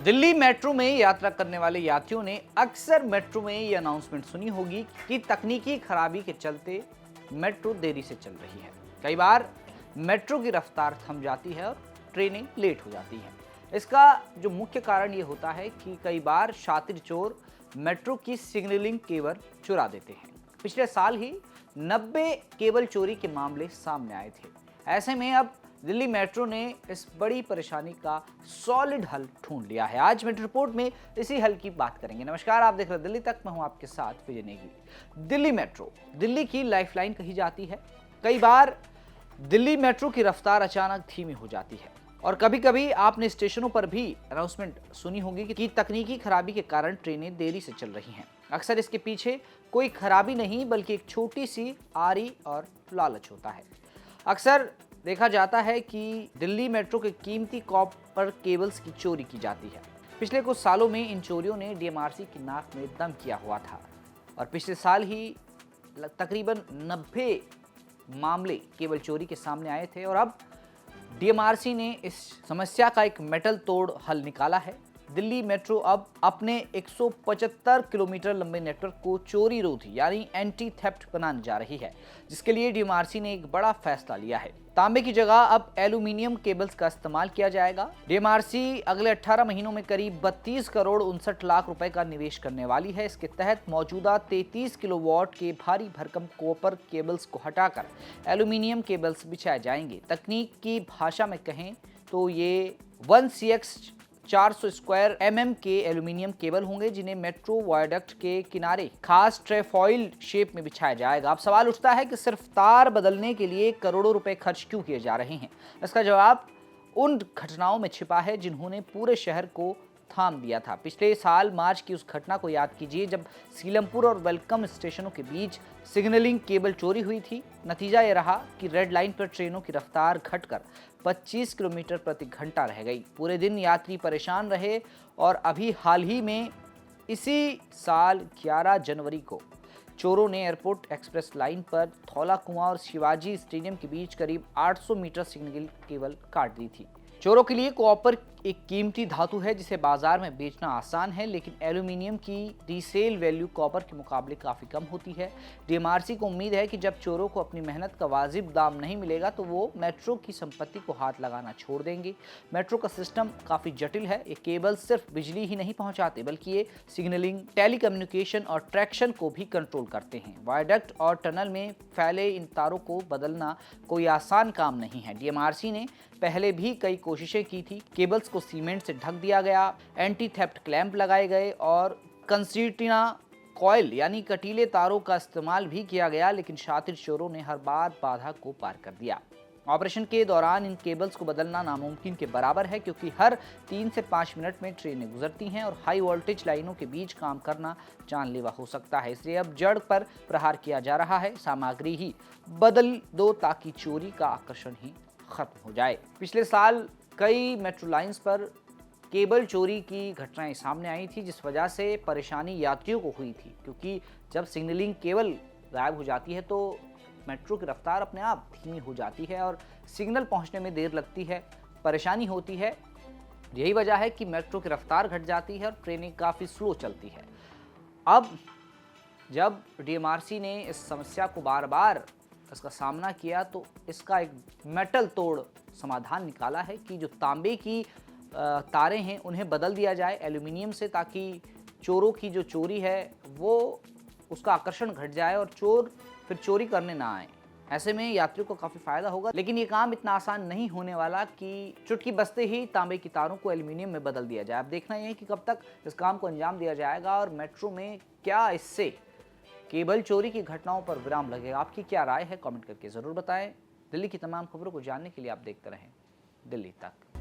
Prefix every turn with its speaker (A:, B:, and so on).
A: Delhi metro में यात्रा करने वाले यात्रियों ने अक्सर मेट्रो में ये अनाउंसमेंट सुनी होगी कि तकनीकी खराबी के चलते मेट्रो देरी से चल रही है। कई बार मेट्रो की रफ्तार थम जाती है और ट्रेनें लेट हो जाती हैं। इसका जो मुख्य कारण ये होता है कि कई बार शातिर चोर मेट्रो की सिग्नलिंग केबल चुरा देते हैं। पिछले साल ही 90 केबल चोरी के मामले सामने आए थे। ऐसे में अब दिल्ली मेट्रो ने इस बड़ी परेशानी का सॉलिड हल ढूंढ लिया है। आज मेट्रो रिपोर्ट में इसी हल की बात करेंगे। नमस्कार, आप देख रहे हैं दिल्ली तक, मैं हूं आपके साथ विजय नेगी। दिल्ली मेट्रो दिल्ली की लाइफलाइन कही जाती है। कई बार दिल्ली मेट्रो की रफ्तार अचानक धीमी हो जाती है और कभी कभी आपने स्टेशनों पर भी अनाउंसमेंट सुनी होगी कि तकनीकी खराबी के कारण ट्रेनें देरी से चल रही हैं। अक्सर इसके पीछे कोई खराबी नहीं बल्कि एक छोटी सी आरी और लालच होता है। अक्सर देखा जाता है कि दिल्ली मेट्रो के कीमती कॉपर केबल्स की चोरी की जाती है। पिछले कुछ सालों में इन चोरियों ने डीएमआरसी की नाक में दम किया हुआ था और पिछले साल ही तकरीबन 90 मामले केबल चोरी के सामने आए थे और अब डीएमआरसी ने इस समस्या का एक मेटल तोड़ हल निकाला है। दिल्ली मेट्रो अब अपने 175 किलोमीटर लंबे नेटवर्क को चोरी रोधी यानी एंटी थेफ्ट बनाने जा रही है, जिसके लिए डीएमआरसी ने एक बड़ा फैसला लिया है। तांबे की जगह अब एल्यूमिनियम केबल्स का इस्तेमाल किया जाएगा। डीएमआरसी अगले 18 महीनों में करीब 32 करोड़ 59 लाख रुपए का निवेश करने वाली है। इसके तहत मौजूदा 33 किलोवाट के भारी भरकम कॉपर केबल्स को हटाकर एल्यूमिनियम केबल्स बिछाए जाएंगे। तकनीक की भाषा में कहें तो ये 1CX 400 स्क्वायर के एल्यूमिनियम केबल होंगे, जिन्हें मेट्रो वायडक्ट के किनारे खास ट्रेफॉइल शेप में बिछाया जाएगा। अब सवाल उठता है कि सिर्फ तार बदलने के लिए करोड़ों रुपए खर्च क्यों किए जा रहे हैं। इसका जवाब उन घटनाओं में छिपा है जिन्होंने पूरे शहर को थाम दिया था। पिछले साल मार्च की उस घटना को याद कीजिए जब सीलमपुर और वेलकम स्टेशनों के बीच सिग्नलिंग केबल चोरी हुई थी। नतीजा ये रहा कि रेड लाइन पर ट्रेनों की रफ्तार घटकर 25 किलोमीटर प्रति घंटा रह गई। पूरे दिन यात्री परेशान रहे और अभी हाल ही में इसी साल 11 जनवरी को चोरों ने एयरपोर्ट एक्सप्रेस लाइन पर धौला कुआं और शिवाजी स्टेडियम के बीच करीब 800 मीटर सिग्नल केबल काट दी थी। चोरों के लिए कॉपर एक कीमती धातु है जिसे बाजार में बेचना आसान है, लेकिन एल्यूमिनियम की रीसेल वैल्यू कॉपर के मुकाबले काफ़ी कम होती है। डीएमआरसी को उम्मीद है कि जब चोरों को अपनी मेहनत का वाजिब दाम नहीं मिलेगा तो वो मेट्रो की संपत्ति को हाथ लगाना छोड़ देंगे। मेट्रो का सिस्टम काफ़ी जटिल है। ये केबल सिर्फ बिजली ही नहीं पहुंचाते बल्कि ये सिग्नलिंग, टेलीकम्युनिकेशन और ट्रैक्शन को भी कंट्रोल करते हैं। वायडक्ट और टनल में फैले इन तारों को बदलना कोई आसान काम नहीं है। डीएमआरसी ने पहले भी कई कोशिशें की थी। केबल्स को सीमेंट से ढक दिया गया, एंटी थेफ्ट क्लैंप लगाए गए और कंसीर्टिना कॉइल यानी कटीले तारों का इस्तेमाल भी किया गया, लेकिन शातिर चोरों ने हर बार बाधा को पार कर दिया। ऑपरेशन के दौरान इन केबल्स को बदलना नामुमकिन के बराबर है, क्योंकि हर 3 से 5 मिनट में ट्रेनें गुजरती हैं और हाई वोल्टेज लाइनों के बीच काम करना जानलेवा हो सकता है। इसलिए अब जड़ पर प्रहार किया जा रहा है। सामग्री ही बदल दो ताकि चोरी का आकर्षण ही खत्म हो जाए। पिछले साल कई मेट्रो लाइंस पर केबल चोरी की घटनाएं सामने आई थी, जिस वजह से परेशानी यात्रियों को हुई थी, क्योंकि जब सिग्नलिंग केबल गायब हो जाती है तो मेट्रो की रफ्तार अपने आप धीमी हो जाती है और सिग्नल पहुंचने में देर लगती है, परेशानी होती है। यही वजह है कि मेट्रो की रफ्तार घट जाती है और ट्रेनें काफ़ी स्लो चलती है। अब जब डीएमआरसी ने इस समस्या को बार बार इसका सामना किया तो इसका एक मेटल तोड़ समाधान निकाला है कि जो तांबे की तारें हैं उन्हें बदल दिया जाए एल्यूमिनियम से, ताकि चोरों की जो चोरी है वो उसका आकर्षण घट जाए और चोर फिर चोरी करने ना आए। ऐसे में यात्रियों को काफ़ी फ़ायदा होगा, लेकिन ये काम इतना आसान नहीं होने वाला कि चुटकी बजते ही तांबे की तारों को एल्यूमिनियम में बदल दिया जाए। अब देखना यह है कि कब तक इस काम को अंजाम दिया जाएगा और मेट्रो में क्या इससे केबल चोरी की घटनाओं पर विराम लगेगा। आपकी क्या राय है, कमेंट करके ज़रूर बताएं। दिल्ली की तमाम खबरों को जानने के लिए आप देखते रहें दिल्ली तक।